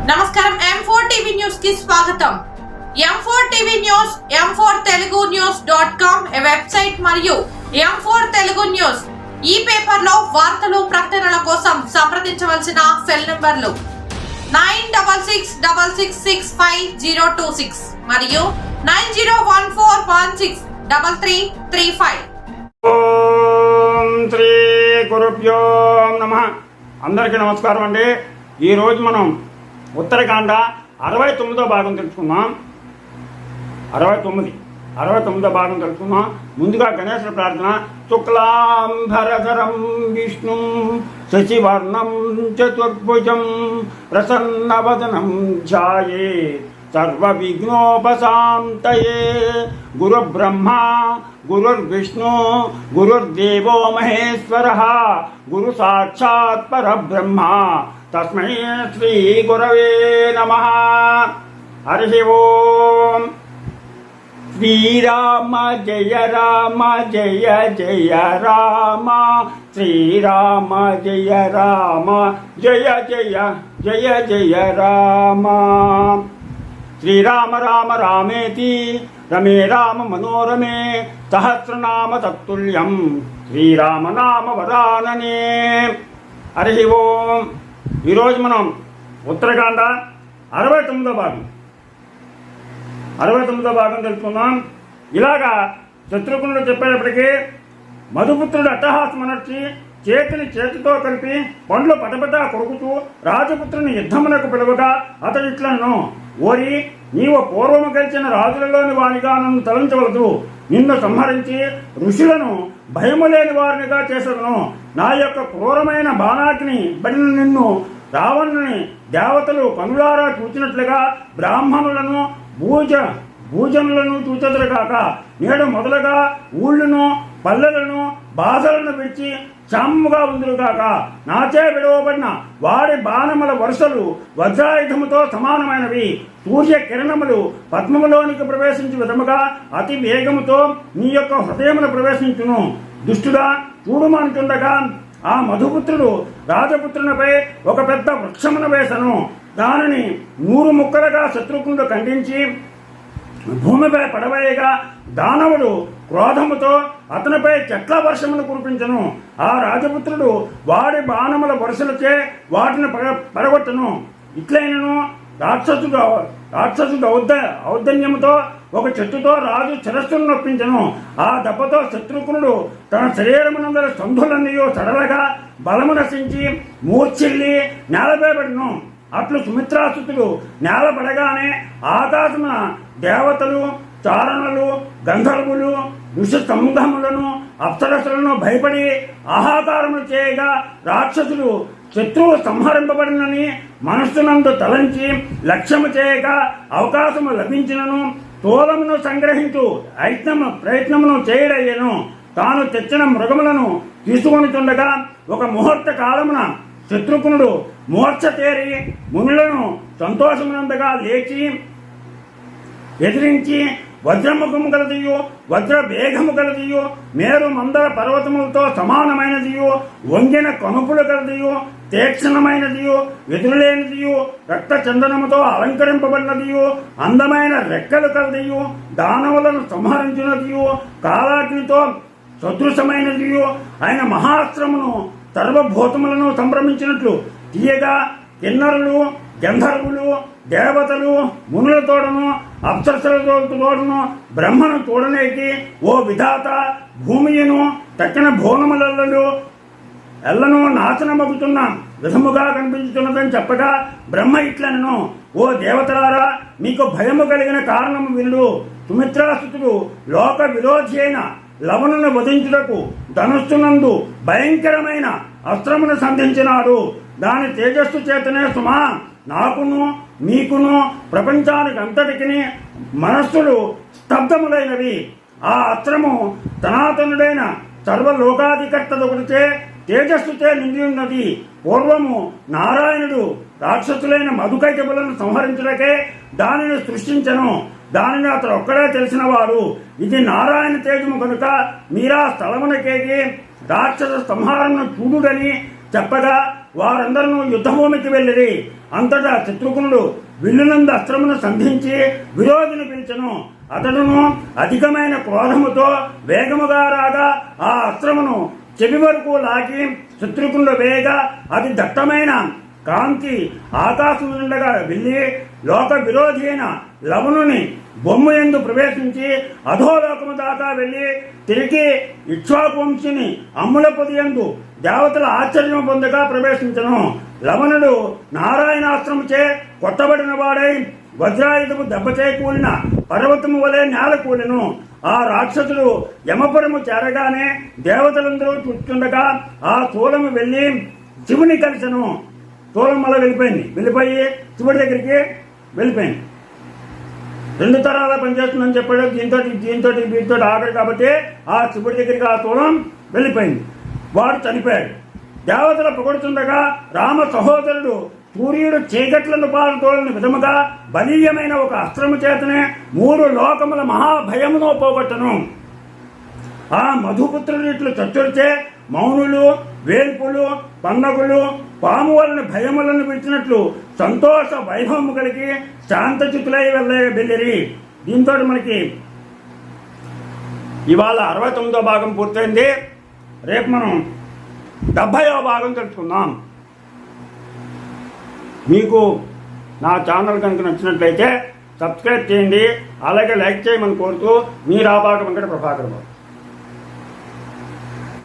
నమస్కారం M4 TV news కి స్వాగతం. M4 TV news M4 Telugu News.com ఏ వెబ్సైట్ మరియు M4 Telugu న్యూస్ ఈ పేపర్ లో వార్తలు ప్రకటనల కోసం సంప్రదించవలసిన సెల్ నంబర్లు 9666665026 మరియు 9014163335. ఓం శ్రీ గురుభ్యో నమః. అందరికీ నమస్కారం అండి. ఈరోజు మనం ఉత్తరకాండ 69వ భాగం తెలుసుకుందాం. 69వ భాగం తెలుసుకుందాం. ముందుగా గణేశుడి ప్రార్థన. శుక్లాంబరధరం విష్ణు శశివర్ణం చతుర్భుజం ప్రసన్నవదనం ధ్యాయే సర్వ విఘ్నోపశాంతయే. గురు బ్రహ్మ గురుర్విష్ణు గురుర్దేవో మహేశ్వరః గురు సాక్షాత్ పరబ్రహ్మ తస్మై శ్రీ గురవే నమః. హరి ఓం. శ్రీరామ జయ రామ జయ జయ రామ శ్రీరామ జయ రామ జయ జయ జయ జయ రామ. శ్రీరామ రామ రామేతి రమే రామ మనోరమే సహస్రనామ తత్తుల్యం శ్రీరామ నామ వరాననే. హరి ఓం. ఈరోజు మనం ఉత్తరకాండ 69వ భాగం తెలుసుకుందాం. ఇలాగా శత్రుఘ్నుడు చెప్పేటప్పటికీ మధుపుత్రుడు అట్టహాసమనర్చి చేతిని చేతితో కలిపి పండ్లు పటపట కొరుకుతూ రాజపుత్రుని యుద్ధమునకు పిలువగా అతడిట్లను, ఓరి నీవు పూర్వము గెలిచిన రాజులలోని వానిగా నన్ను తలంచవలదు. నిన్ను సంహరించి ఋషులను భయము లేని వారినిగా చేసను. నా యొక్క క్రూరమైన బాణాగ్ని బడిన నిన్ను రావణుని దేవతలు కనులారా చూచినట్లుగా బ్రాహ్మణులను భూజనులను చూచెదరుగాక. నేడు మొదలుగా ఊళ్ళను పల్లెలను బాధలను విడిచి క్షామముగా ఉందురుగాక. నాచే విడవబడిన వాడి బాణముల వరుసలు వజ్రాయుధముతో సమానమైనవి. సూర్య కిరణములు పద్మములోనికి ప్రవేశించే విధముగా అతి వేగముతో నీ యొక్క హృదయమును ప్రవేశించును. దుష్టుడా చూడుమంటుండగా ఆ మధుపుత్రుడు రాజపుత్రునిపై ఒక పెద్ద వృక్షమును వేసను. దానిని 100 ముక్కలుగా శత్రుఘ్నుడు ఖండించి భూమిపై పడవేయగా దానవుడు క్రోధముతో అతనిపై చెట్ల వర్షమును కురిపించను. ఆ రాజపుత్రుడు వాడి బాణముల వరుసలచే వాటిని పడగొట్టను. ఇట్లైనను రాక్షసుడు ఔద్ధన్యముతో ఒక చెట్టుతో రాజు శిరస్సును నొప్పించను. ఆ దెబ్బతో శత్రుఘ్నుడు తన శరీరమునందర సంధులన్నీ సడలగా బలము నశించి మూర్ఛిల్లి నేలపై పడను. అట్లు సుమిత్రాసుతుడు నేల పడగానే ఆకాశమున దేవతలు చారణలు గంధర్వులు ఋషి సంఘములను అప్సరసులను భయపడి ఆహాకారములు చేయగా రాక్షసులు శత్రువు సంహరింపబడినని మనస్సునందు తలంచి లక్ష్యము చేయక అవకాశము లభించినను తోలమును సంగ్రహించు ప్రయత్నమును చేయడయ్యను. తాను తెచ్చిన మృగములను తీసుకొని చుండగా ఒక ముహూర్త కాలమున శత్రుఘ్నుడు మూర్ఛ తేరి మునులను సంతోషమునందగా లేచి ఎదిరించి వజ్రముఖము గలదియు వజ్ర వేగము గలదియు మేరు మందర పర్వతములతో సమానమైనదియు వంగిన కనుపులు గలదియు తీక్షణమైనదియు ఎదురులేనిదియు రక్త చందనముతో అలంకరింపబడినదియు అందమైన రెక్కలు కలదియు దానవులను సంహరించినదియు కాలాగ్నితో సదృశమైనదియు అయిన మహాస్త్రమును సర్వభూతములను సంభ్రమించినట్లు తీయగా కిన్నరులు గంధర్వులు దేవతలు మునులతోడను అప్సరసలతోడను బ్రహ్మను చూడనేకి ఓ విధాత భూమియును తక్కిన భువనములలో ఎల్లను నాశనమగుతున్న విధముగా కనిపించుతున్నదని చెప్పగా బ్రహ్మ ఇట్లనను, ఓ దేవతలారా మీకు భయము కలిగిన కారణము వినుడు. సుమిత్రాసుతుడు లోక విరోధి అయిన లవణును వధించుటకు ధనుస్సునందు భయంకరమైన అస్త్రమును సంధించినాడు. దాని తేజస్సు చేతనే సుమా నాకును మీకును ప్రపంచానికి అంతటికి మనస్సులు స్తబ్దములైనవి. ఆ అస్త్రము సనాతనుడైన సర్వలోకాధికర్తదొకటిచే తేజస్సుచే నిండి ఉన్నది. పూర్వము నారాయణుడు రాక్షసులైన మధుకైటబులను సంహరించుటకే దానిని సృష్టించను. దానిని అతడు ఒక్కడే తెలిసినవాడు. ఇది నారాయణ తేజము కనుక మీరా స్థలమునకేగి రాక్షస సంహారమును చూడుడని చెప్పగా వారందరూ యుద్ధభూమికి వెళ్ళిరి. అంతటా శత్రుఘ్నుడు విల్లునందు అస్త్రమును సంధించి విరోధిని పిలిచెను. అతడును అధికమైన క్రోధముతో వేగముగా రాగా ఆ అస్త్రమును చెవి వరకు లాగి శత్రుఘ్నుడు వేగ అది దట్టమైన కాంతి ఆకాశం నుండగా వెళ్లి లోక విరోధి అయిన లవణుని బొమ్మ యందు ప్రవేశించి అధోలోకము దాకా వెళ్లి తిరిగి ఇక్ష్వాకువంశిని అమ్ములపది యందు దేవతల ఆశ్చర్యం పొందగా ప్రవేశించను. లవణుడు నారాయణాస్త్రముచే కొట్టబడిన వాడై వజ్రాయుధము దెబ్బచే కూలిన పర్వతము వలె నేల కూలెను. ఆ రాక్షసుడు యమపురము చేరగానే దేవతలందరూ చూస్తుండగా ఆ శూలము వెళ్లి శివుని కలిసెను. శూలం మళ్ళీ వెళ్ళిపోయి శివుడి దగ్గరికి వెళ్ళిపోయింది. 2 తరాల పనిచేస్తుందని చెప్పాడు. దీంతో ఆఖరి కాబట్టి ఆ శివుడి దగ్గరికి ఆ శూలం వెళ్ళిపోయింది. వాడు చనిపోయాడు. దేవతలు పొగడుతుండగా రామ సహోదరుడు సూర్యుడు చీకట్లను పాల్తోలని విధముగా బలీయమైన ఒక అస్త్రము చేతనే 3 లోకముల మహాభయమును పోగొట్టను. ఆ మధుపుత్రుడు ఇట్లు చచ్చుడిచే మౌనులు, వేల్పులు, పన్నగులు పాము వలన భయములను విడిచినట్లు సంతోష వైభవము కలిగి శాంతచితులై వెళ్ళిరి. దీంతో మనకి ఇవాళ 69వ భాగం పూర్తయింది. రేపు మనం 70వ భాగం తెలుసుకుందాం. మీకు నా ఛానల్ కనుక నచ్చినట్లయితే సబ్స్క్రైబ్ చేయండి, అలాగే లైక్ చేయమని కోరుతూ మీ రాబాక వెంకట ప్రభాకర్ బాబు.